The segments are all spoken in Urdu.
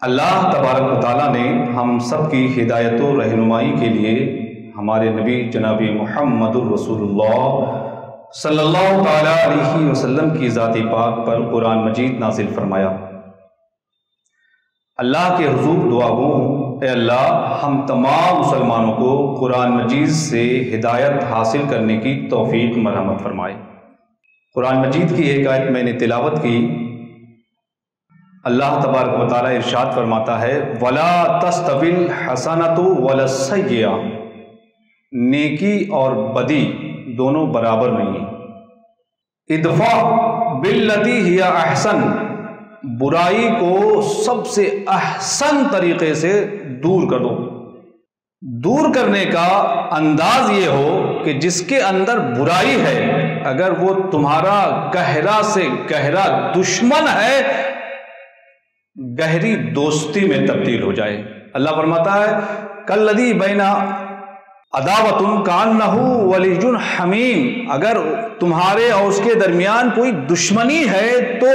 اللہ تبارک و تعالیٰ نے ہم سب کی ہدایت و رہنمائی کے لیے ہمارے نبی جناب محمد الرسول اللہ صلی اللہ تعالیٰ علیہ وسلم کی ذات پاک پر قرآن مجید نازل فرمایا۔ اللہ کے حضور دعا گو ہوں، اے اللہ ہم تمام مسلمانوں کو قرآن مجید سے ہدایت حاصل کرنے کی توفیق مرحمت فرمائے۔ قرآن مجید کی ایک آیت میں نے تلاوت کی۔ اللہ تبارک و تعالیٰ ارشاد فرماتا ہے وَلَا تَسْتَوِي الْحَسَنَةُ وَلَا السَّيِّئَةُ، نیکی اور بدی دونوں برابر نہیں ہیں۔ ادفع باللتی ہی احسن، برائی کو سب سے احسن طریقے سے دور کر دو۔ دور کرنے کا انداز یہ ہو کہ جس کے اندر برائی ہے اگر وہ تمہارا گہرا سے گہرا دشمن ہے، گہری دوستی میں تبدیل ہو جائے۔ اللہ فرماتا ہے کالذی بین عداوۃ کانہ ولی حمیم، اگر تمہارے اور اس کے درمیان کوئی دشمنی ہے تو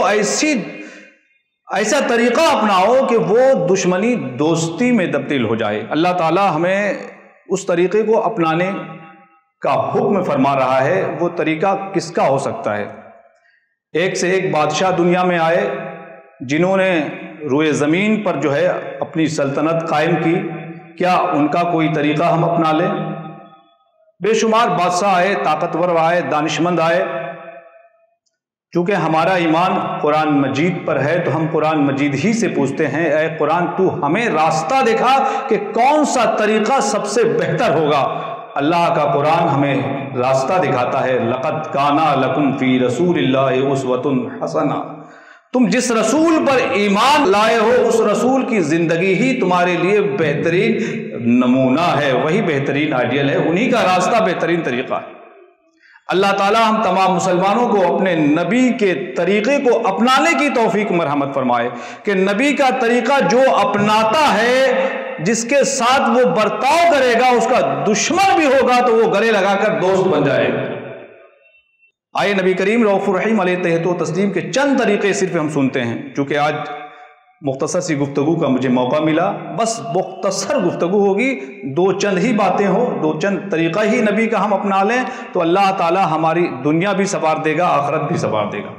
ایسا طریقہ اپناؤ کہ وہ دشمنی دوستی میں تبدیل ہو جائے۔ اللہ تعالی ہمیں اس طریقے کو اپنانے کا حکم فرما رہا ہے۔ وہ طریقہ کس کا ہو سکتا ہے؟ ایک سے ایک بادشاہ دنیا میں آئے جنہوں نے روئے زمین پر جو ہے اپنی سلطنت قائم کی، کیا ان کا کوئی طریقہ ہم اپنا لیں؟ بے شمار بادشاہ آئے، طاقتور آئے، دانشمند آئے۔ چونکہ ہمارا ایمان قرآن مجید پر ہے تو ہم قرآن مجید ہی سے پوچھتے ہیں اے قرآن تو ہمیں راستہ دکھا کہ کون سا طریقہ سب سے بہتر ہوگا۔ اللہ کا قرآن ہمیں راستہ دکھاتا ہے لقد کان لکم فی رسول اللہ اسوۃ حسنہ، تم جس رسول پر ایمان لائے ہو اس رسول کی زندگی ہی تمہارے لیے بہترین نمونہ ہے، وہی بہترین آئیڈیل ہے، انہی کا راستہ بہترین طریقہ ہے۔ اللہ تعالی ہم تمام مسلمانوں کو اپنے نبی کے طریقے کو اپنانے کی توفیق مرحمت فرمائے کہ نبی کا طریقہ جو اپناتا ہے، جس کے ساتھ وہ برتاؤ کرے گا، اس کا دشمن بھی ہوگا تو وہ گلے لگا کر دوست بن جائے گا۔ آئے نبی کریم رؤوف الرحیم علیہ تحت و تسلیم کے چند طریقے صرف ہم سنتے ہیں۔ چونکہ آج مختصر سی گفتگو کا مجھے موقع ملا، بس مختصر گفتگو ہوگی، دو چند ہی باتیں ہوں، دو چند طریقہ ہی نبی کا ہم اپنا لیں تو اللہ تعالی ہماری دنیا بھی سنوار دے گا، آخرت بھی سنوار دے گا۔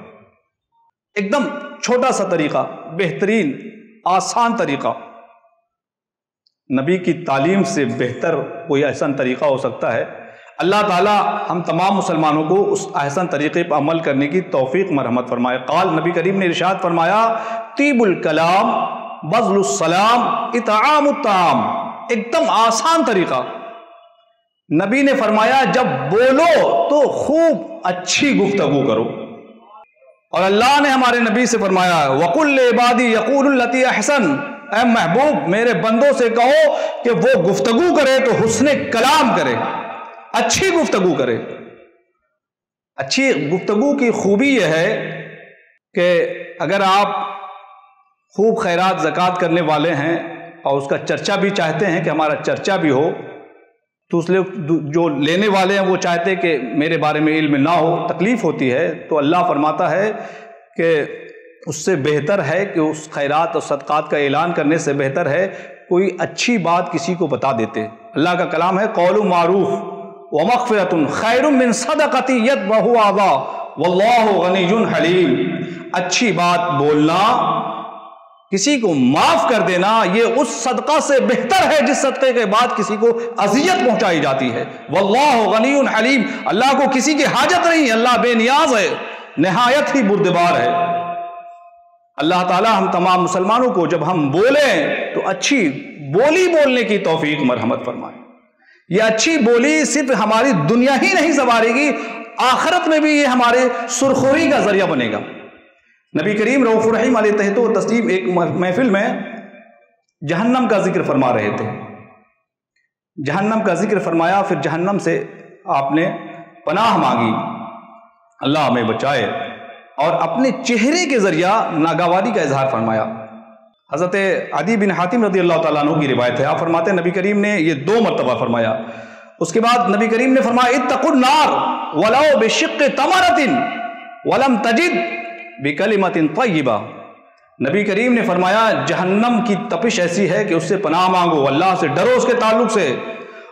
ایک دم چھوٹا سا طریقہ، بہترین آسان طریقہ، نبی کی تعلیم سے بہتر کوئی احسن طریقہ ہو سکتا ہے؟ اللہ تعالی ہم تمام مسلمانوں کو اس احسن طریقے پر عمل کرنے کی توفیق مرحمت فرمائے۔ قال نبی کریم نے ارشاد فرمایا طیب الکلام بذل السلام اطعام الطعام، ایک دم آسان طریقہ۔ نبی نے فرمایا جب بولو تو خوب اچھی گفتگو کرو، اور اللہ نے ہمارے نبی سے فرمایا وَقُلْ لِعِبَادِي يَقُولُ الَّتِي أَحْسَنُ، اے محبوب میرے بندوں سے کہو کہ وہ گفتگو کرے تو حسن کلام کرے، اچھی گفتگو کرے۔ اچھی گفتگو کی خوبی یہ ہے کہ اگر آپ خوب خیرات زکوٰۃ کرنے والے ہیں اور اس کا چرچا بھی چاہتے ہیں کہ ہمارا چرچا بھی ہو، تو اس لیے جو لینے والے ہیں وہ چاہتے کہ میرے بارے میں علم نہ ہو، تکلیف ہوتی ہے، تو اللہ فرماتا ہے کہ اس سے بہتر ہے کہ اس خیرات اور صدقات کا اعلان کرنے سے بہتر ہے کوئی اچھی بات کسی کو بتا دیتے۔ اللہ کا کلام ہے قول معروف ومغفرۃ خیر من صدقۃ یتبعها اذی واللہ غنی حلیم، اچھی بات بولنا، کسی کو معاف کر دینا، یہ اس صدقہ سے بہتر ہے جس صدقے کے بعد کسی کو اذیت پہنچائی جاتی ہے۔ واللہ غنی حلیم، اللہ کو کسی کی حاجت نہیں، اللہ بے نیاز ہے، نہایت ہی بردبار ہے۔ اللہ تعالی ہم تمام مسلمانوں کو جب ہم بولیں تو اچھی بولی بولنے کی توفیق مرحمت فرمائے۔ یہ اچھی بولی صرف ہماری دنیا ہی نہیں سنوارے گی، آخرت میں بھی یہ ہمارے سرخوری کا ذریعہ بنے گا۔ نبی کریم رؤوف الرحیم علیہ تحت و تسلیم ایک محفل میں جہنم کا ذکر فرما رہے تھے۔ جہنم کا ذکر فرمایا، پھر جہنم سے آپ نے پناہ مانگی، اللہ ہمیں بچائے، اور اپنے چہرے کے ذریعہ ناگواری کا اظہار فرمایا۔ حضرت عدی بن حاتم رضی اللہ تعالیٰ عنہ کی روایت ہے، آپ فرماتے ہیں نبی کریم نے یہ 2 مرتبہ فرمایا۔ اس کے بعد نبی کریم نے فرمایا اتقوا النار ولو بشق تمرۃ ولم تجد بکلمۃ طیبہ، نبی کریم نے فرمایا جہنم کی تپش ایسی ہے کہ اس سے پناہ مانگو، اللہ سے ڈرو اس کے تعلق سے،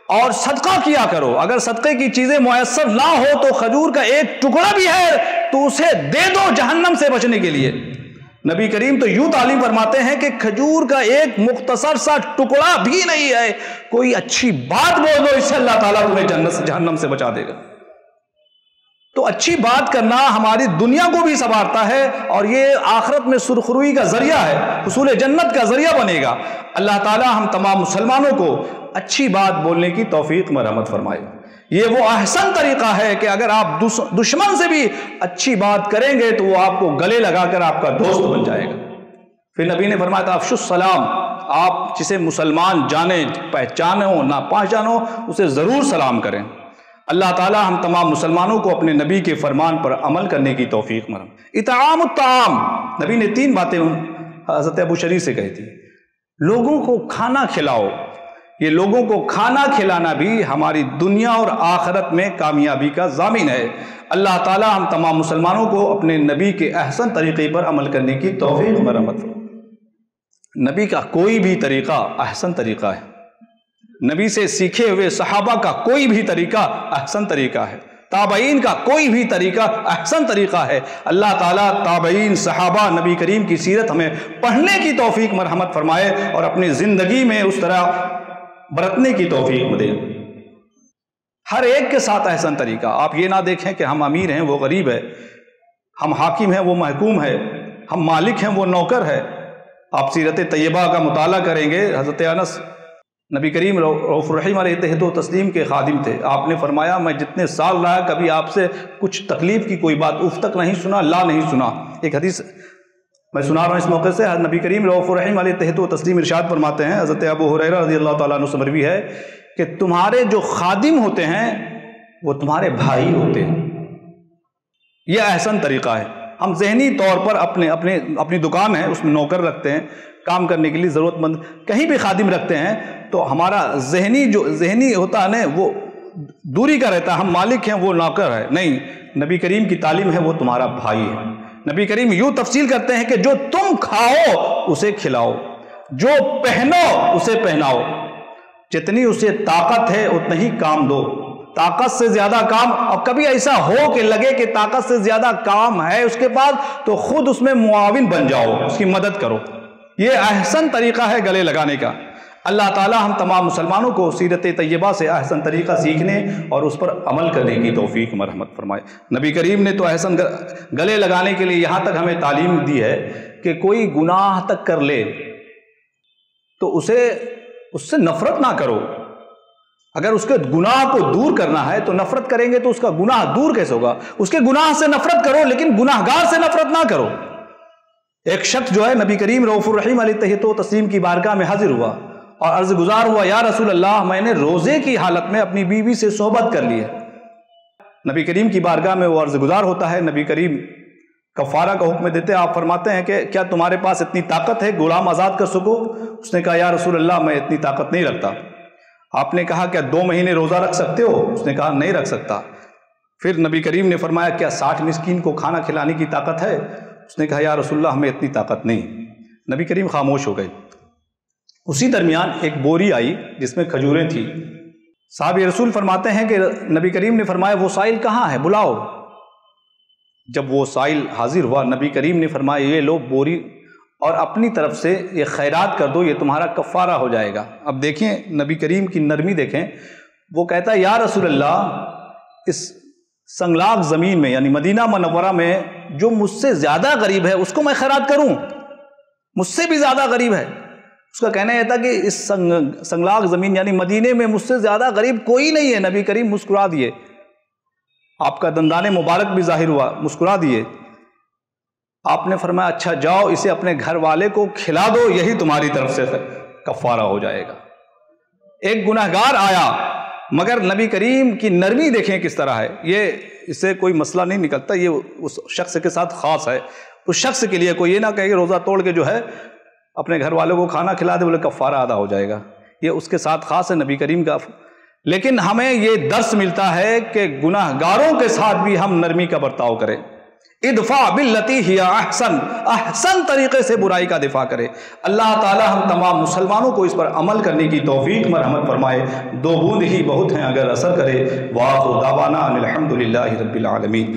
اور صدقہ کیا کرو۔ اگر صدقے کی چیزیں میسر نہ ہو تو کھجور کا ایک ٹکڑا بھی ہے تو اسے دے دو جہنم سے بچنے کے لیے۔ نبی کریم تو یوں تعلیم فرماتے ہیں کہ کھجور کا ایک مختصر سا ٹکڑا بھی نہیں ہے، کوئی اچھی بات بول دو، اس سے اللہ تعالیٰ تمہیں جہنم سے بچا دے گا۔ تو اچھی بات کرنا ہماری دنیا کو بھی سنوارتا ہے اور یہ آخرت میں سرخروئی کا ذریعہ ہے، حصول جنت کا ذریعہ بنے گا۔ اللہ تعالیٰ ہم تمام مسلمانوں کو اچھی بات بولنے کی توفیق مرحمت فرمائے۔ یہ وہ احسن طریقہ ہے کہ اگر آپ دشمن سے بھی اچھی بات کریں گے تو وہ آپ کو گلے لگا کر آپ کا دوست بن جائے گا۔ پھر نبی نے فرمایا تھا افشوا السلام، آپ جسے مسلمان جانے پہچانے ہو نہ پہچانو اسے ضرور سلام کریں۔ اللہ تعالیٰ ہم تمام مسلمانوں کو اپنے نبی کے فرمان پر عمل کرنے کی توفیق مرحمت۔ اطعام الطعام، نبی نے 3 باتیں حضرت ابو شریح سے کہی تھی۔ لوگوں کو کھانا کھلاؤ، یہ لوگوں کو کھانا کھلانا بھی ہماری دنیا اور آخرت میں کامیابی کا ضامن ہے۔ اللہ تعالیٰ ہم تمام مسلمانوں کو اپنے نبی کے احسن طریقے پر عمل کرنے کی توفیق مرحمت فرمائے۔ نبی کا کوئی بھی طریقہ احسن طریقہ ہے، نبی سے سیکھے ہوئے صحابہ کا کوئی بھی طریقہ احسن طریقہ ہے، تابعین کا کوئی بھی طریقہ احسن طریقہ ہے۔ اللہ تعالیٰ تابعین، صحابہ، نبی کریم کی سیرت ہمیں پڑھنے کی توفیق مرحمت فرمائے اور اپنی زندگی میں اس طرح برتنے کی توفیق دے۔ ہر ایک کے ساتھ احسن طریقہ، آپ یہ نہ دیکھیں کہ ہم امیر ہیں وہ غریب ہے، ہم حاکم ہیں وہ محکوم ہے، ہم مالک ہیں وہ نوکر ہے۔ آپ سیرت طیبہ کا مطالعہ کریں گے، حضرت انس نبی کریم رؤوف الرحیم علیہ تہت و تسلیم کے خادم تھے۔ آپ نے فرمایا میں جتنے سال رہا کبھی آپ سے کچھ تکلیف کی کوئی بات اف تک نہیں سنا، لا نہیں سنا۔ ایک حدیث میں سنا رہا ہوں اس موقع سے، نبی کریم رؤوف الرحیم علیہ تہت و تسلیم ارشاد فرماتے ہیں، حضرت ابو ہریرہ رضی اللہ تعالیٰ عنہ سے مروی ہے کہ تمہارے جو خادم ہوتے ہیں وہ تمہارے بھائی ہوتے ہیں۔ یہ احسن طریقہ ہے۔ ہم ذہنی طور پر اپنی دکان ہے اس میں نوکر رکھتے ہیں کام کرنے کے لیے، ضرورت مند کہیں بھی خادم رکھتے ہیں تو ہمارا ذہنی ہوتا ہے نا وہ دوری کا رہتا ہے، ہم مالک ہیں وہ نوکر ہے، نہیں، نبی کریم کی تعلیم ہے وہ تمہارا بھائی ہے۔ نبی کریم یوں تفصیل کرتے ہیں کہ جو تم کھاؤ اسے کھلاؤ، جو پہنو اسے پہناؤ، جتنی اسے طاقت ہے اتنا ہی کام دو، طاقت سے زیادہ کام، اور کبھی ایسا ہو کہ لگے کہ طاقت سے زیادہ کام ہے اس کے پاس تو خود اس میں معاون بن جاؤ، اس کی مدد کرو۔ یہ احسن طریقہ ہے گلے لگانے کا۔ اللہ تعالیٰ ہم تمام مسلمانوں کو سیرت طیبہ سے احسن طریقہ سیکھنے اور اس پر عمل کرنے کی توفیق مرحمت فرمائے۔ نبی کریم نے تو احسن گلے لگانے کے لیے یہاں تک ہمیں تعلیم دی ہے کہ کوئی گناہ تک کر لے تو اس سے نفرت نہ کرو۔ اگر اس کے گناہ کو دور کرنا ہے تو نفرت کریں گے تو اس کا گناہ دور کیسے ہوگا؟ اس کے گناہ سے نفرت کرو لیکن گناہگار سے نفرت نہ کرو۔ ایک شخص جو ہے نبی کریم رؤوف الرحیم علیہ تہت و تسلیم کی بارگاہ میں حاضر ہوا اور عرض گزار ہوا، یا رسول اللہ میں نے روزے کی حالت میں اپنی بیوی سے صحبت کر لی ہے۔ نبی کریم کی بارگاہ میں وہ عرض گزار ہوتا ہے، نبی کریم کفارہ کا حکم دیتے، آپ فرماتے ہیں کہ کیا تمہارے پاس اتنی طاقت ہے غلام آزاد کر سکو؟ اس نے کہا یا رسول اللہ میں اتنی طاقت نہیں رکھتا۔ آپ نے کہا کیا 2 مہینے روزہ رکھ سکتے ہو؟ اس نے کہا نہیں رکھ سکتا۔ پھر نبی کریم نے فرمایا کیا 60 مسکین کو کھانا کھلانے کی طاقت ہے؟ اس نے کہا یا رسول اللہ ہمیں اتنی طاقت نہیں۔ نبی کریم خاموش ہو گئے۔ اسی درمیان ایک بوری آئی جس میں کھجوریں تھیں۔ صحابی رسول فرماتے ہیں کہ نبی کریم نے فرمایا وہ سائل کہاں ہے، بلاؤ۔ جب وہ سائل حاضر ہوا نبی کریم نے فرمایا یہ لو بوری اور اپنی طرف سے یہ خیرات کر دو، یہ تمہارا کفارہ ہو جائے گا۔ اب دیکھیں نبی کریم کی نرمی دیکھیں، وہ کہتا ہے یا رسول اللہ اس سنگلاخ زمین میں یعنی مدینہ منورہ میں جو مجھ سے زیادہ غریب ہے اس کو میں خیرات کروں؟ مجھ سے بھی زیادہ غریب ہے۔ اس کا کہنا یہ تھا کہ اس سنگلاخ زمین یعنی مدینے میں مجھ سے زیادہ غریب کوئی نہیں ہے۔ نبی کریم مسکرا دیے، آپ کا دندان مبارک بھی ظاہر ہوا، مسکرا دیے۔ آپ نے فرمایا اچھا جاؤ اسے اپنے گھر والے کو کھلا دو، یہی تمہاری طرف سے کفارہ ہو جائے گا۔ ایک گناہگار آیا مگر نبی کریم کی نرمی دیکھیں کس طرح ہے، یہ اس سے کوئی مسئلہ نہیں نکلتا، یہ اس شخص کے ساتھ خاص ہے۔ اس شخص کے لیے کوئی یہ نہ کہے کہ روزہ توڑ کے جو ہے اپنے گھر والوں کو کھانا کھلا دے بولے کفارہ ادا ہو جائے گا، یہ اس کے ساتھ خاص ہے نبی کریم کا۔ لیکن ہمیں یہ درس ملتا ہے کہ گناہگاروں کے ساتھ بھی ہم نرمی کا برتاؤ کریں۔ ادفع باللتی ہی احسن، احسن طریقے سے برائی کا دفاع کرے۔ اللہ تعالی ہم تمام مسلمانوں کو اس پر عمل کرنے کی توفیق مرحمت فرمائے۔ 2 بوند ہی بہت ہیں اگر اثر کرے۔ وآخر دعوانا ان الحمد للہ رب العالمین۔